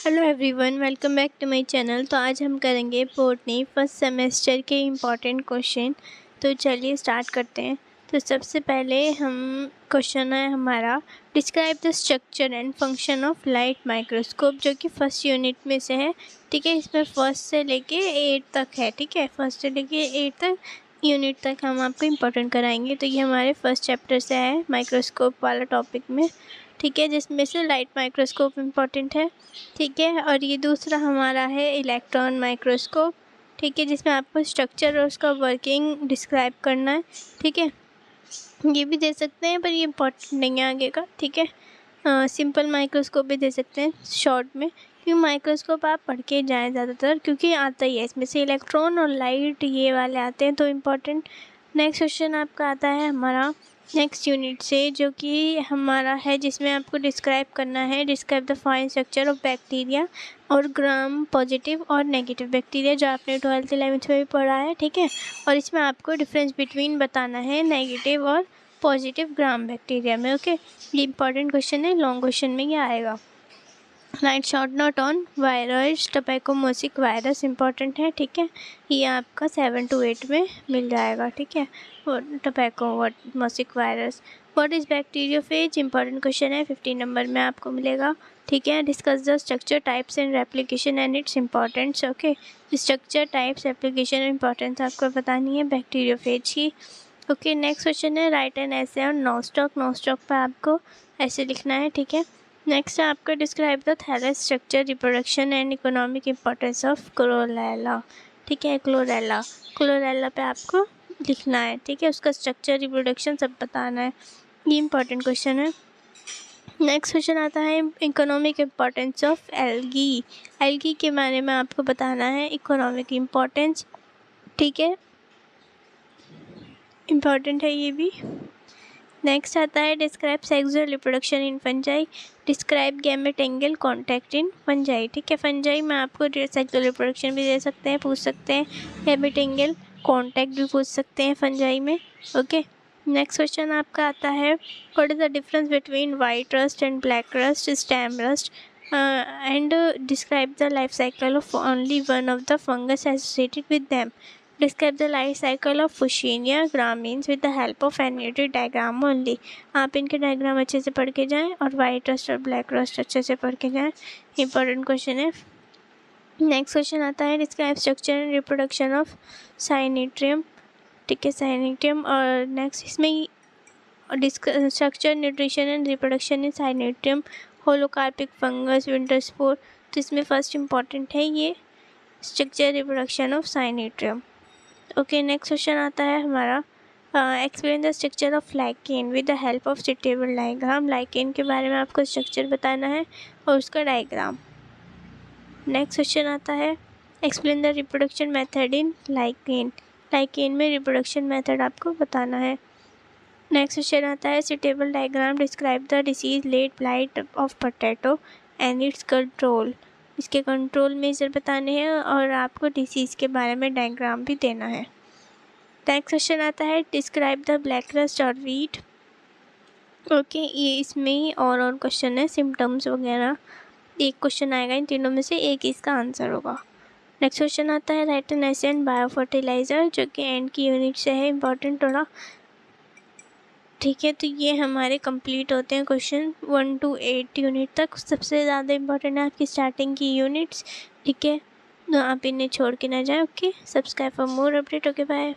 Hello everyone, welcome back to my channel. तो आज हम करेंगे बोटनी फर्स्ट सेमेस्टर के इम्पॉर्टेंट क्वेश्चन। तो चलिए स्टार्ट करते हैं। तो सबसे पहले हम क्वेश्चन है हमारा, describe the structure and function of light microscope, जो कि फर्स्ट यूनिट में से है। ठीक है, इसमें फर्स्ट से लेके 8 तक है। ठीक है, फर्स्ट से लेके 8 तक यूनिट तक हम आपको इम्पोर्टेंट कराएंगे। तो ये हमारे फर्स्ट चैप्टर से है माइक्रोस्कोप वाला टॉपिक में। ठीक है, जिसमें से लाइट माइक्रोस्कोप इम्पॉर्टेंट है। ठीक है, और ये दूसरा हमारा है इलेक्ट्रॉन माइक्रोस्कोप। ठीक है, जिसमें आपको स्ट्रक्चर और उसका वर्किंग डिस्क्राइब करना है। ठीक है, ये भी दे सकते हैं पर ये इम्पोर्टेंट नहीं है आगे का। ठीक है, सिंपल माइक्रोस्कोप भी दे सकते हैं शॉर्ट में, क्योंकि माइक्रोस्कोप आप पढ़ के जाएँ ज़्यादातर, क्योंकि आता ही है इसमें से इलेक्ट्रॉन और लाइट, ये वाले आते हैं तो इम्पोर्टेंट। नेक्स्ट क्वेश्चन आपका आता है हमारा नेक्स्ट यूनिट से, जो कि हमारा है जिसमें आपको डिस्क्राइब करना है, describe the fine structure of bacteria और ग्राम पॉजिटिव और नेगेटिव बैक्टीरिया, जो आपने 12th 11th में भी पढ़ा है। ठीक है, और इसमें आपको डिफरेंस बिटवीन बताना है नेगेटिव और पॉजिटिव ग्राम बैक्टीरिया में। ओके, ये इंपॉर्टेंट क्वेश्चन है, लॉन्ग क्वेश्चन में ये आएगा। Write short note on virus tobacco mosaic virus important है। ठीक है, ये आपका 7 to 8 में मिल जाएगा। ठीक है, और tobacco mosaic virus. What is bacteriophage, important question है, 15 नंबर में आपको मिलेगा। ठीक है, discuss the structure types and replication and its importance. Okay, structure types application importance आपको बतानी है बैक्टीरियोफेज की। ओके, नेक्स्ट क्वेश्चन है, write an essay on Nostoc. Nostoc पर आपको ऐसे लिखना है। ठीक है, नेक्स्ट है आपका describe the thallus structure, reproduction and economic importance of chlorella. ठीक है, क्लोरेला पे आपको लिखना है। ठीक है, उसका स्ट्रक्चर, रिप्रोडक्शन सब बताना है। ये इंपॉर्टेंट क्वेश्चन है। नेक्स्ट क्वेश्चन आता है economic importance of algae. Algae के बारे में आपको बताना है इकोनॉमिक इम्पोर्टेंस। ठीक है, इम्पॉर्टेंट है ये भी। नेक्स्ट आता है describe sexual reproduction in fungi, describe gamete angle contact in fungi. ठीक है, फंजाई में आपको सेक्सुअल रिप्रोडक्शन भी दे सकते हैं, पूछ सकते हैं, गैमेट एंगल कॉन्टैक्ट भी पूछ सकते हैं फंजाई में। ओके, नेक्स्ट क्वेश्चन आपका आता है, what is the difference between white rust and black rust, stem rust, and describe the life cycle of only one of the fungus associated with them. Describe the life cycle of Puccinia graminis with the help of animated diagram only. आप इनके diagram अच्छे से पढ़ के जाएं और white rust और black rust अच्छे से पढ़ के जाएं। इंपॉर्टेंट क्वेश्चन है। नेक्स्ट क्वेश्चन आता है, describe structure and reproduction of Synchytrium. ठीक है, साइनिट्रियम। और नेक्स्ट इसमें structure, nutrition and reproduction in Synchytrium, holocarpic fungus, winter spore. तो इसमें फर्स्ट इंपॉर्टेंट है ये structure, reproduction of Synchytrium. Okay, next question आता है हमारा, explain the structure of lichen with the help of suitable diagram. Lichen के बारे में आपको स्ट्रक्चर बताना है और उसका डायग्राम। नेक्स्ट क्वेश्चन आता है, explain the reproduction method in lichen. Lichen में रिप्रोडक्शन मेथड आपको बताना है। नेक्स्ट क्वेश्चन आता है, suitable diagram, describe the disease late blight of potato and its control. इसके कंट्रोल मेजर बताने हैं और आपको डिसीज़ के बारे में डायग्राम भी देना है। नेक्स्ट क्वेश्चन आता है, डिस्क्राइब द ब्लैक रस्ट और वीट। ओके, ये इसमें ही और क्वेश्चन है, सिम्टम्स वगैरह। एक क्वेश्चन आएगा, इन तीनों में से एक इसका आंसर होगा। नेक्स्ट क्वेश्चन आता है, write an essay on bio fertiliser, जो कि एंड की यूनिट से है, इंपॉर्टेंट थोड़ा। ठीक है, तो ये हमारे कंप्लीट होते हैं क्वेश्चन 1 to 8 यूनिट तक। सबसे ज़्यादा इंपॉर्टेंट है आपकी स्टार्टिंग की यूनिट्स। ठीक है, तो आप इन्हें छोड़ के ना जाए। Okay, subscribe for more update. Okay, bye.